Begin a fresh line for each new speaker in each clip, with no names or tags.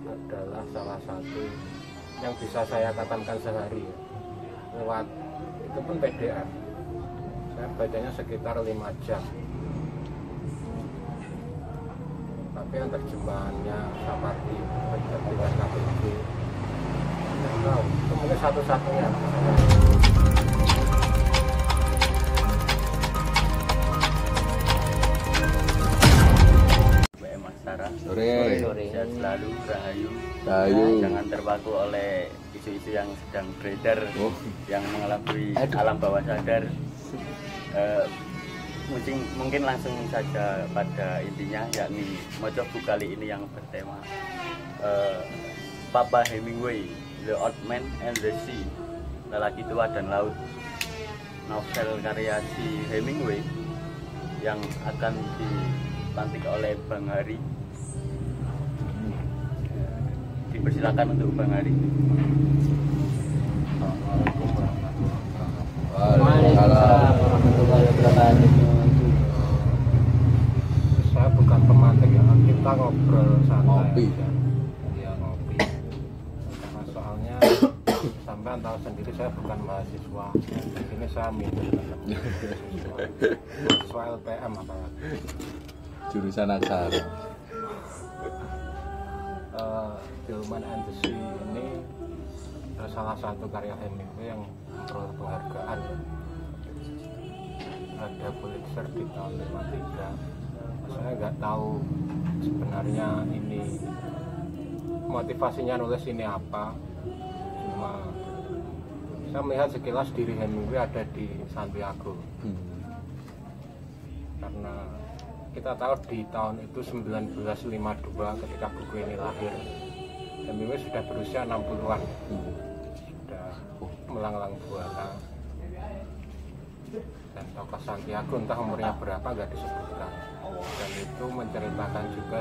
adalah salah satu yang bisa saya katakan sehari ya. Lewat itu pun PDF saya bacanya sekitar 5 jam, tapi yang terjemahannya seperti dengan KPG nggak tahu, itu mungkin satu-satunya.
Sore.
Sehat selalu, rahayu. Jangan terpaku oleh isu-isu yang sedang beredar, yang mengelabui alam bawah sadar. Mungkin langsung saja pada intinya, yakni mojo buku kali ini yang bertema Papa Hemingway, The Old Man and the Sea, Lelaki Tua dan Laut. Novel karya si Hemingway yang akan dilantik oleh Bang Hari. Dipersilakan untuk Bang Hari.
Waalaikumsalam warahmatullahi wabarakatuh.
Saya bukan pemantik ya, kita ngobrol santai.
Ngopi.
Ya ngopi. Karena soalnya sampean tahu sendiri saya bukan mahasiswa. Di sini saya minum mahasiswa LPM apalagi.
Jurusan aksara.
The Old Man and the Sea ini salah satu karya Hemingway yang memperoleh penghargaan. Ada Pulitzer di tahun 53. Saya nggak tahu sebenarnya ini motivasinya nulis ini apa. Cuma saya melihat sekilas diri Hemingway ada di Santiago. Karena kita tahu di tahun itu 1952 ketika buku ini lahir, Hemingway sudah berusia 60-an, sudah melanglang buana, dan tokoh Santiago entah umurnya berapa nggak disebutkan, dan itu menceritakan juga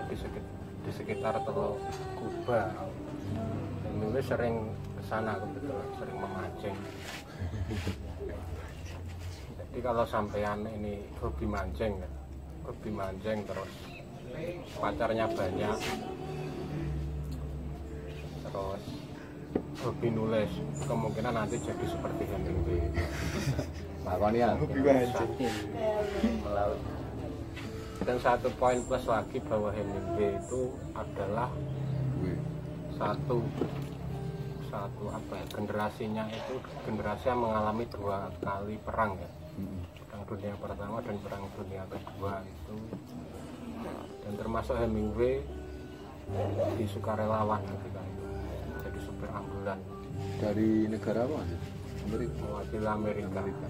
di sekitar Teluk Kuba. Hemingway sering kesana kebetulan, sering memancing. Jadi kalau sampean ini hobi mancing terus pacarnya banyak, terus hobi nulis, kemungkinan nanti jadi seperti Hemingway.
Makanya
hobi mancing melaut. Dan satu poin plus lagi bahwa Hemingway itu adalah satu generasinya itu generasi yang mengalami 2 kali perang ya. Perang Dunia Pertama dan Perang Dunia Kedua itu, dan termasuk Hemingway di sukarelawan ketika itu jadi supir ambulan.
dari negara apa? Amerika.
Mewakili Amerika.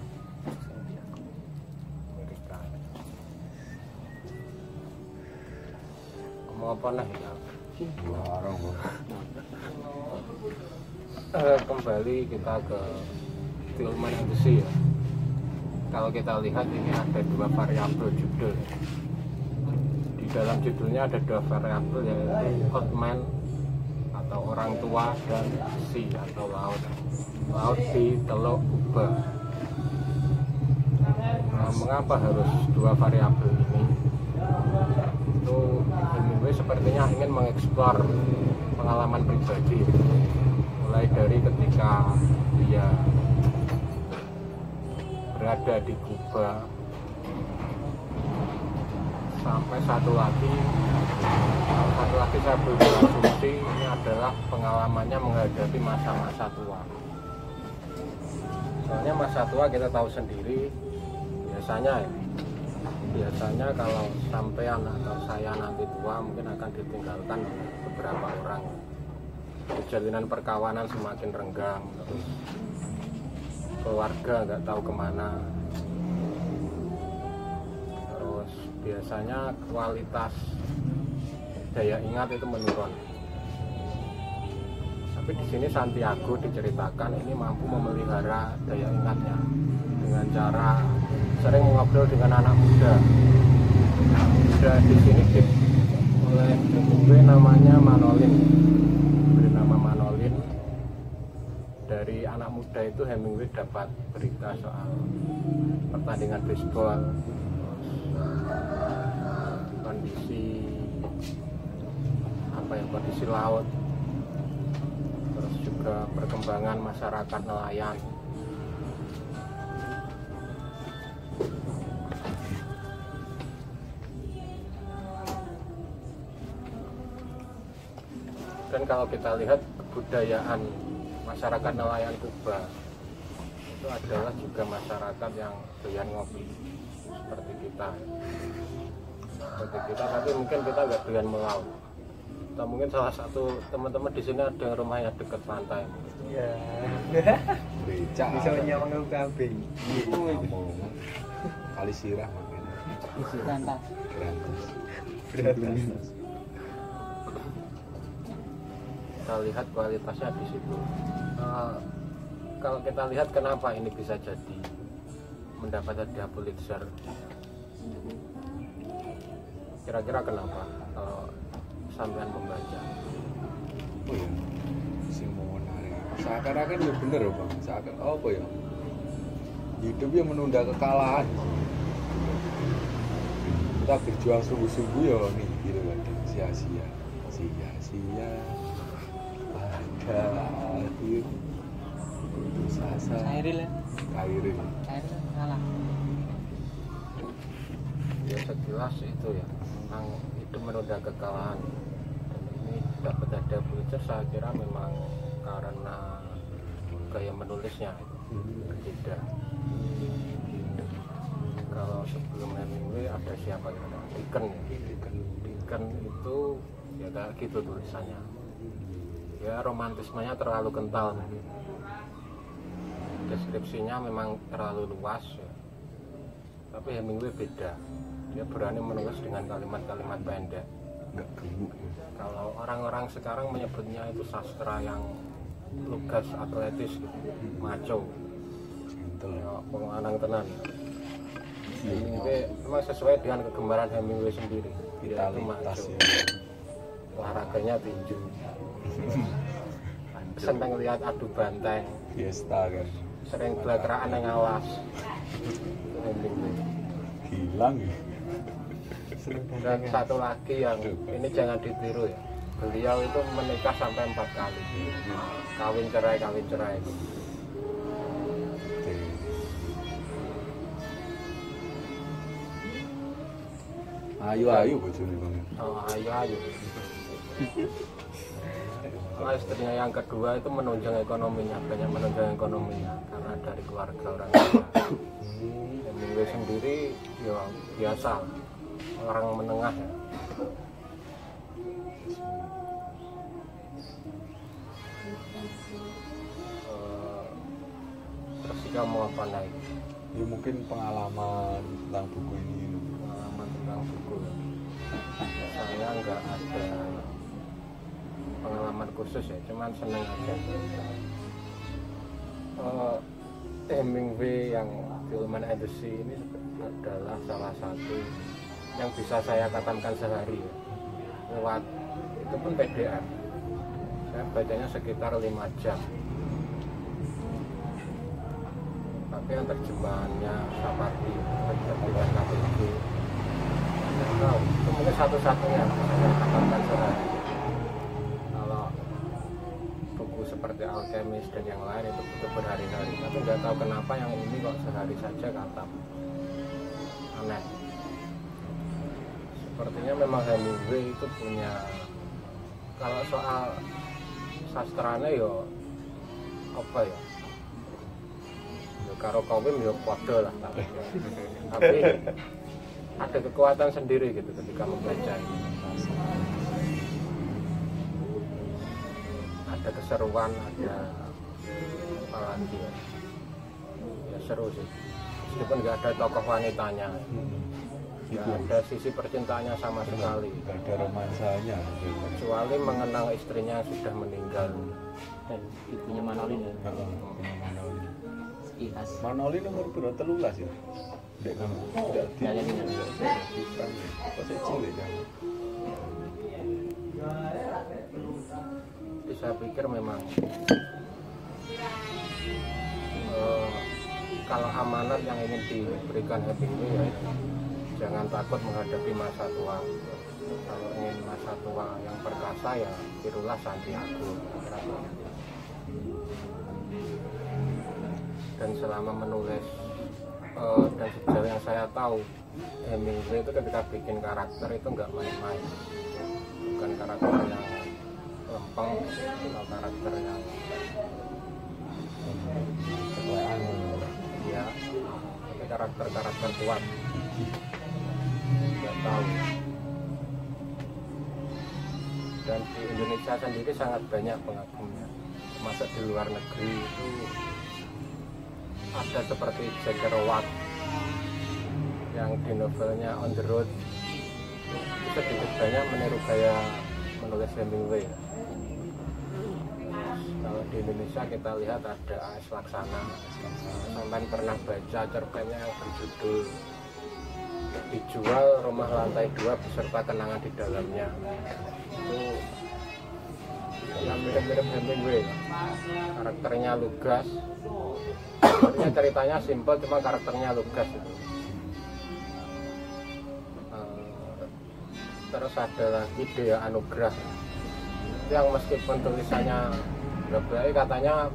Mau apa nih ya?
Larang,
Kembali kita ke The Old Man and the Sea ya. Kalau kita lihat ini ada 2 variabel judul. Di dalam judulnya ada 2 variabel, yaitu Old Man atau orang tua dan sea atau laut. Laut di Teluk Kuba. Nah, mengapa harus 2 variabel ini? Itu Hemingway sepertinya ingin mengeksplor pengalaman pribadi, mulai dari ketika dia berada di Kuba sampai satu lagi saya berasumsi ini adalah pengalamannya menghadapi masa-masa tua. Soalnya masa tua kita tahu sendiri, biasanya kalau sampean atau saya nanti tua mungkin akan ditinggalkan oleh beberapa orang. Jalinan perkawanan semakin renggang, terus keluarga nggak tahu kemana, terus biasanya kualitas daya ingat itu menurun. Tapi di sini Santiago diceritakan ini mampu memelihara daya ingatnya dengan cara sering mengobrol dengan anak muda. Di sini oleh Hemingway namanya Manolin, bernama Manolin. Dari anak muda itu Hemingway dapat berita soal pertandingan baseball, kondisi kondisi laut, terus juga perkembangan masyarakat nelayan. Dan kalau kita lihat kebudayaan masyarakat nelayan Kuba itu adalah juga masyarakat yang doyan ngopi seperti kita. Tapi mungkin kita nggak doyan melaut. Atau mungkin salah satu teman-teman di sini ada yang rumahnya dekat pantai.
Iya.
Becak.
Bisa nyawang kabeh.
Ngomong. Kali sirah makanya.
Berantas.
Berantas.
Kita lihat kualitasnya di situ. Kalau kita lihat kenapa ini bisa jadi mendapat hadiah Pulitzer, kira-kira kenapa kalau sampean membaca?
Oh ya, sing mau menarik. Seakan-akan ya bener ya bang. Seakan apa ya? Hidup yang menunda kekalahan. Kita berjuang sungguh-sungguh ya nih, gitu kan. Sia-sia, sia-sia. Pada akhir putus asa.
Kairil ya.
Kairil.
Kairil salah.
Ya sekilas itu ya, memang itu menunda kekalahan. Dan ini dapat hadiah Pulitzer saya kira memang karena gaya menulisnya berbeda. Kalau sebelum Hemingway ada siapa ya? Dickens itu ya kayak gitu tulisannya. Ya romantismenya terlalu kental, deskripsinya memang terlalu luas ya. Tapi Hemingway beda, dia berani menulis dengan kalimat-kalimat pendek.
Nggak gemuk.
Kalau orang-orang sekarang menyebutnya itu sastra yang lugas, atletis gitu, maco,
Gentle.
ya, penganang tenan. Hemingway memang sesuai dengan kegemaran Hemingway sendiri, dia itu
Vitalitas
maco,
ya.
olahraganya tinju, seneng lihat adu banteng,
Fiesta kan.
sering belakraan yang alas. Itu Hemingway.
Hilang ya.
Dan satu lagi yang ini jangan ditiru ya, beliau itu menikah sampai 4 kali, kawin cerai.
Ayu bojone bang.
Oh, ayo. Kalau istrinya yang kedua itu menunjang ekonominya, banyak menunjang ekonominya karena dari keluarga orang kaya. Hemingway sendiri ya biasa, orang menengah ya. Terus kita mau apa lagi?
Ya mungkin pengalaman tentang buku ini.
Pengalaman tentang buku. Saya nggak ada pengalaman khusus ya, cuman seneng aja. Hemingway yang Gilman and the Sea ini adalah salah satu yang bisa saya katakan sehari ya. Lewat itu pun PDF. Saya bacanya sekitar 5 jam. Tapi yang terjemahannya Sapardi dengan KPG, itu mungkin satu-satunya yang bisa saya katakan sehari. Kalau buku seperti Alchemist dan yang lain itu butuh berhari-hari, tapi nggak tahu kenapa yang ini kok sehari saja katam. Aneh. Sepertinya memang Hemingway itu punya, kalau soal sastranya yo apa ya, karo kawin ya podo lah, tapi ada kekuatan sendiri gitu ketika membaca ini. Ada keseruan, ada apa lagi ya, ya seru sih meskipun nggak ada tokoh wanitanya, nggak ada sisi percintaannya sama sekali,
Nggak ada romansanya.
kecuali mengenang istrinya yang sudah meninggal.
Dan ibunya Manolin ya.
Manoli.
Ikhlas.
Manoli nomor berapa? 13 ya? Dek kan? Tidak di.
Kalian ini.
Pas saya cilik kan.
Jadi saya pikir memang kalau amanat yang ingin diberikan Hemingway ya, jangan takut menghadapi masa tua. Kalau ingin masa tua yang perkasa ya tirulah Santiago. Dan selama menulis dan sejauh yang saya tahu, Hemingway itu ketika bikin karakter itu nggak main-main, bukan karakter yang lempeng atau karakter yang ya, tapi karakter kuat. Nggak tahu. Dan di Indonesia sendiri sangat banyak pengagumnya, termasuk di luar negeri itu ada seperti Jack Kerouac yang di novelnya On the Road itu sedikit banyak meniru gaya menulis Hemingway. Kalau di Indonesia kita lihat ada A.S. Laksana. Sampai pernah baca cerpennya yang berjudul Dijual Rumah Lantai 2 beserta kenangan di dalamnya. Itu yang mirip-mirip Hemingway, karakternya lugas. Sebenarnya ceritanya simpel, cuma karakternya lugas itu. Terus ada lagi Dea Anugrah yang meskipun tulisannya nggak baik, katanya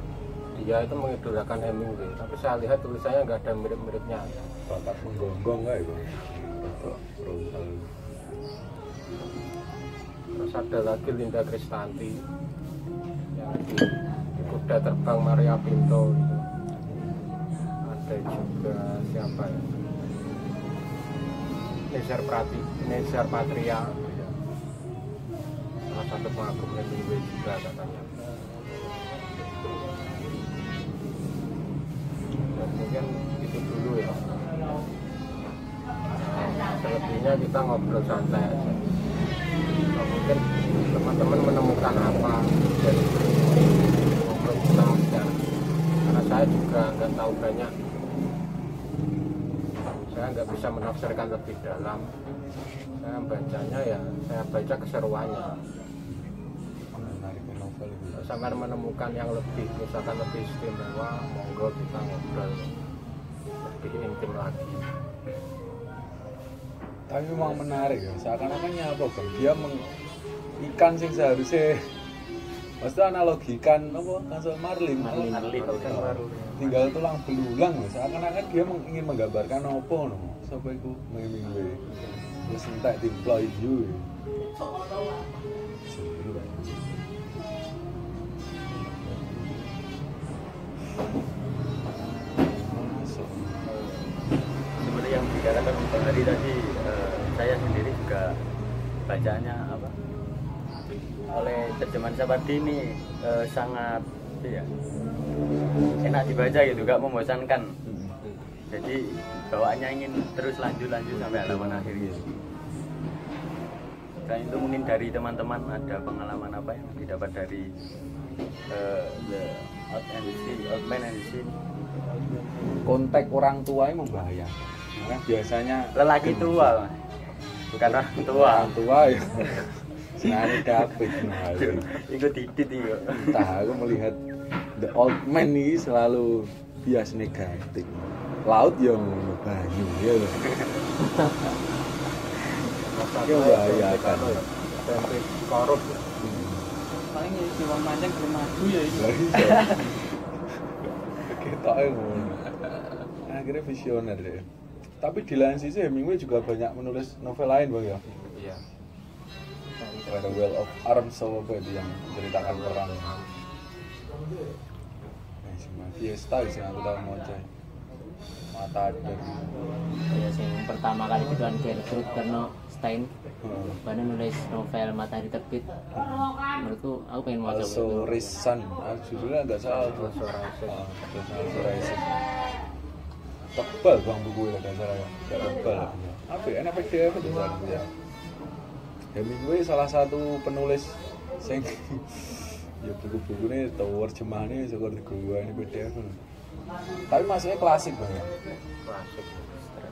dia itu mengidolakan Hemingway, tapi saya lihat tulisannya nggak ada mirip-miripnya.
Bakat menggonggong nggak itu?
Terus ada lagi Linda Kristanti yang di Kuda Terbang Maria Pinto gitu. Ada juga siapa ya, Nezar Patria, salah satu pengagum Hemingway juga katanya. Dan mungkin itu dulu ya, selebihnya kita ngobrol santai aja. Nah, mungkin teman-teman menemukan apa dari ngobrol kita aja, karena saya juga nggak tahu banyak, saya nggak bisa menafsirkan lebih dalam. Saya bacanya ya saya baca keseruannya. Sampai menemukan yang lebih, misalkan lebih istimewa, monggo kita ngobrol lebih intim lagi.
Tapi memang menarik ya, seakan-akannya apa kan? Dia ikan sing seharusnya, maksudnya analogikan apa? Kansel Marlin. Tinggal tulang belulang, seakan-akan dia ingin menggambarkan apa no? Sampai itu Hemingway. Terus entek deploy you.
Seperti yang dikatakan Bang Hari tadi, saya sendiri juga bacaannya apa, oleh terjemahan Sapardi ini sangat ya, enak dibaca gitu, gak membosankan. Jadi bawaannya ingin terus lanjut sampai halaman akhir gitu. Dan itu mungkin dari teman-teman ada pengalaman apa yang didapat dari The Old Man and the Sea.
Konteks orang tua ini membahayakan. Karena biasanya
Lelaki tua, bukan orang tua.
Orang tua ya. Senang David
Ikut didit itu.
Entah, aku melihat The Old Man ini selalu bias negatif. Laut yang banyu ya. Itu membahayakan.
Sampai korup.
Paling ya si wong mancing belum maju ya itu.
Ketoknya ngono. Akhirnya visioner deh. Tapi di lain sisi Hemingway juga banyak menulis novel lain Bang ya.
Iya.
Ada Well of Arms apa itu yang menceritakan perang. Fiesta sih aku tahu moco. Matador.
Ya sing pertama kali itu kan Gertrude Karno Stein. Bana nulis novel Matahari Terbit. Menurutku aku pengen mau coba.
Also Risan, judulnya agak salah.
Also
Rising. Tebal bang bukunya kan saya, tebal. Apa? Enak PDF itu kan ya. Hemingway salah satu penulis sing ya buku-bukunya atau terjemahannya seperti gua ini PDF. Tapi masuknya klasik bang ya.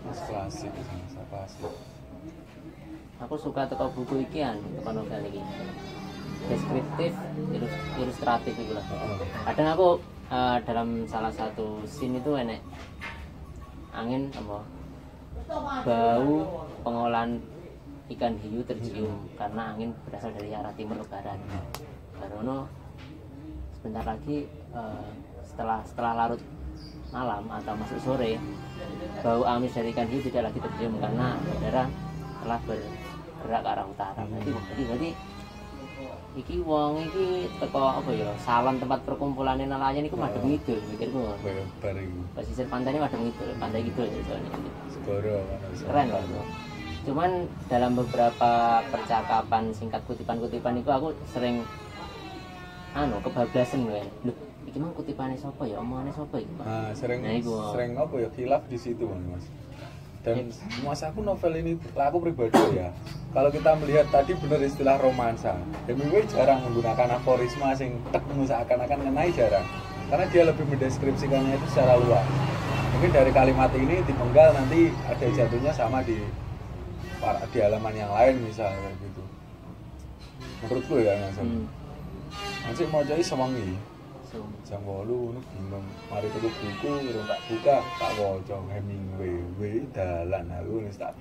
Klasik, masa klasik.
Aku suka teko buku iki kan, teko novel iki. Deskriptif, ilustratif itu lah. Kadang aku dalam salah satu scene itu enek angin apa bau pengolahan ikan hiu tercium karena angin berasal dari arah timur ke barat. Barono sebentar lagi setelah larut malam atau masuk sore, bau amis dari ikan hiu tidak lagi tercium karena udara telah bergerak ke arah utara. Berarti iki wong iki teko apa ya, salon tempat perkumpulannya nelayan iku madhep ngidul mikirku.
Bareng
Pesisir pantainya madhep ngidul, pantai ngidul soalnya.
segoro
Keren loh. Cuman dalam beberapa percakapan singkat kutipan-kutipan itu aku sering kebablasan loh. Loh, iki mang kutipane sapa ya? Omongane sapa iki, Pak?
Nah, sering
Nah,
sering apa ya khilaf di situ Mas. Dan mas aku novel ini aku pribadi ya. Kalau kita melihat tadi benar istilah romansa, Hemingway jarang menggunakan aforisma sing tek seakan-akan ngenai jarang. Karena dia lebih mendeskripsikannya itu secara luas. Mungkin dari kalimat ini dipenggal nanti ada jatuhnya sama di halaman yang lain misalnya gitu. Menurutku ya Mas. Nanti mau jadi semangi. Jam 8 ngono bingung. Mari tuku buku urung tak buka, tak waca Hemingway dalan aku wis tak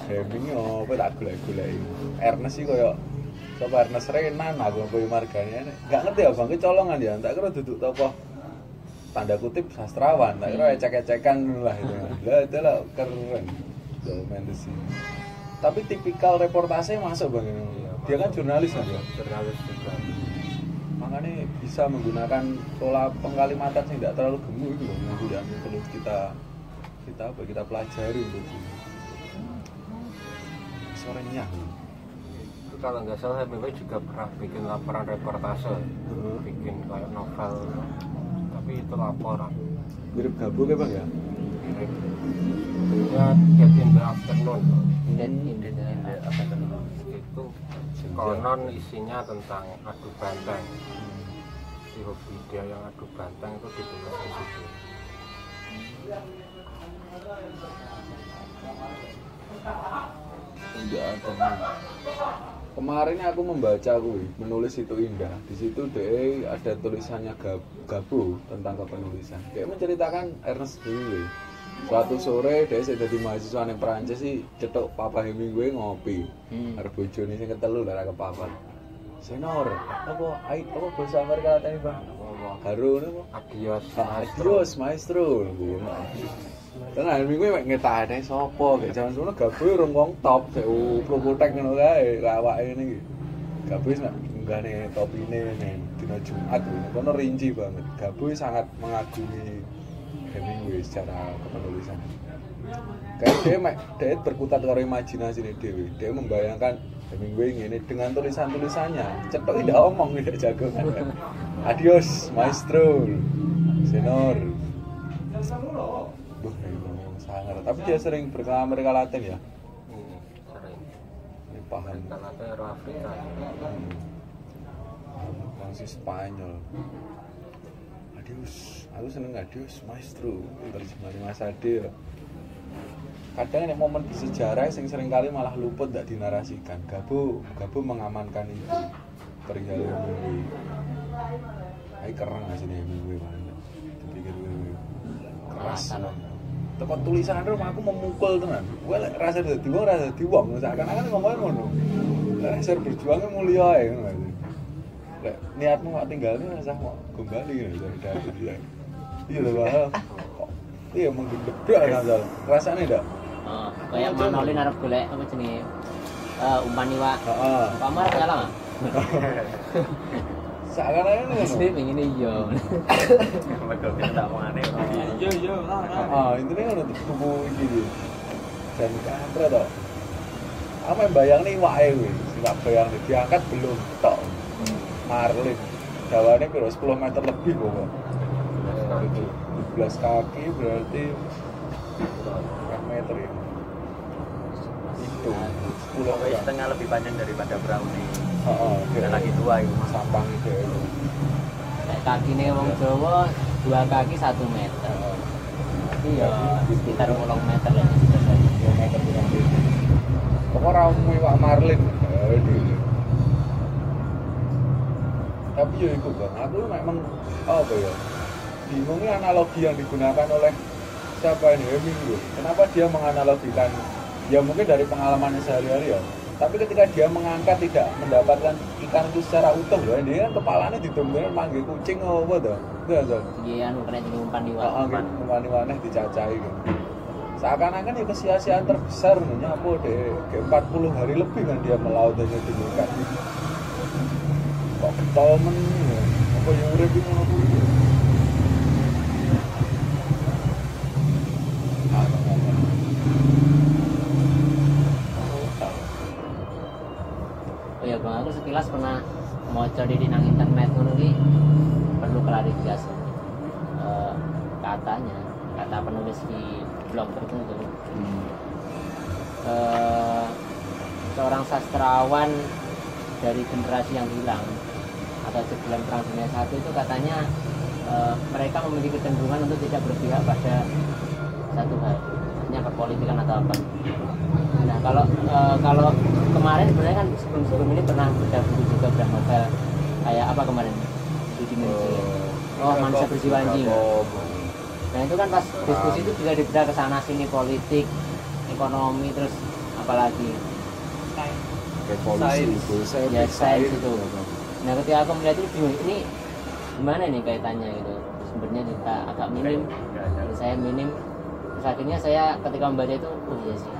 Hemingway apa tak golek-goleki. Ernest iki koyo sapa Ernest Renan aku koyo margane. Enggak ngerti ya Bang, kecolongan ya. Tak kira duduk tokoh tanda kutip sastrawan, tak kira ecek-ecekan lah itu. Lah itu lah keren. Dokumentasi. Tapi tipikal reportase masuk Bang ini. Dia kan jurnalis kan ya?
Jurnalis juga.
Makanya bisa menggunakan pola pengkalimatan yang tidak terlalu gemuk itu loh yang perlu kita pelajari untuk ini. Sorenya.
Kalau nggak salah Hemingway juga pernah bikin laporan reportase, bikin kayak novel, tapi itu laporan.
Mirip Gabo kan Bang ya?
Mirip. Ya Get in the Afternoon.
Dan
Itu konon isinya tentang adu banteng. Si hobi dia yang adu banteng itu ditulis di situ.
Tidak ada. Kemarin aku membaca menulis itu indah. Di situ ada tulisannya Gabo tentang kepenulisan. Kayak menceritakan Ernest Hemingway. Suatu sore dia jadi mahasiswa yang Perancis sih cetok Papa Hemingway ngopi. Arep bojone sing ketelu lara kepapat. Senor, apa bahasa Amerika katanya Bang? Haru napa? Adios maestro. Karena Hemingway ngetane sapa kayak jaman sono Gabo urung wong top, sik prokotek ngono kae awake ngene iki. Gabo wis nggane topine ning dina Jumat kono rinci banget. Gabo sangat mengagumi Hemingway secara kepenulisan. Kayak dia berkutat karo imajinasi dhewe. Dia membayangkan Hemingway ngene dengan tulisan-tulisannya. Cetok tidak omong tidak jagongan. Adios maestro. Senor. Sangar. Tapi dia sering berkenaan Amerika Latin ya.
Sering.
Ini paham.
Karena itu Euro Afrika.
Masih Spanyol. Adios. Aku seneng adios maestro. Terjemahan Mas Ade ya. Kadang nek momen bersejarah sing sering kali malah luput tidak dinarasikan. Gabo mengamankan itu. Perihal Hemingway. Ai keren asine Hemingway banget. Dipikir keras. Tempat tulisan aku memukul tenan. Gue rasa dadi wong seakan-akan ngomongin ngono. Rasa berjuangnya mulia ae ngono. Lek niatmu gak tinggalnya rasa mau kembali gitu dari dia. Iya lho Bang. Iya menggendebrak asal. Rasane ndak?
Kayak Manolin arep golek apa jenenge? Umpan iwak.
Heeh.
Kamar kalah.
Seakan-akan ngono.
Sini pengen iya.
Mergo kita omongane.
Iya. Intine ngono tuku iki. Jan kantre to. Aku yang bayang nih iwake kuwi. Sing tak bayang diangkat belum tok. Marlin. Dawane piro 10 meter lebih kok. 12 kaki berarti berapa meter ya? Itu 10
Pokoknya setengah lebih panjang daripada brownie.
Dia
lagi tua itu.
Sampang itu.
Kayak kakine wong Jawa 2 kaki 1 meter. Iya, sekitar 10 meter lah.
2 meter kurang lebih. Pokoknya ramu iwak marlin. Tapi ya itu Bang, aku memang apa ya? Bingungnya analogi yang digunakan oleh siapa ini Hemingway. Kenapa dia menganalogikan ya mungkin dari pengalamannya sehari-hari ya. Tapi ketika dia mengangkat tidak mendapatkan ikan itu secara utuh loh, dia kan kepalanya didombain manggil kucing apa tuh, enggak tuh.
Iya, kena jadi umpan di
Umpan maneh dicacai gitu. Seakan-akan ya kesia-siaan terbesar apa deh, kayak 40 hari lebih kan dia melaut hanya demi ikan. Kok ketol men, apa yang urip iki ngono kuwi.
Oh ya bang, aku sekilas pernah mau cari di nang internet ngono ki perlu klarifikasi. Katanya, kata penulis di blog tertentu, seorang sastrawan dari generasi yang hilang atau sebelum Perang Dunia I itu katanya mereka memiliki kecenderungan untuk tidak berpihak pada satu hal, hanya perpolitikan atau apa. Nah kalau kemarin sebenarnya kan sebelum ini pernah baca buku juga beberapa novel kayak apa kemarin di Dimensi, Manusia Berjiwa Anjing. Nah itu kan pas diskusi itu juga dibedah ke sana sini, politik, ekonomi, terus apalagi sains itu. Nah ketika aku melihat itu bingung, ini gimana nih kaitannya gitu. Sumbernya kita agak minim, saya minim. Terus akhirnya saya ketika membaca itu, oh iya sih,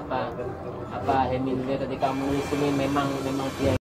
apa Hemingway ketika menulis ini memang dia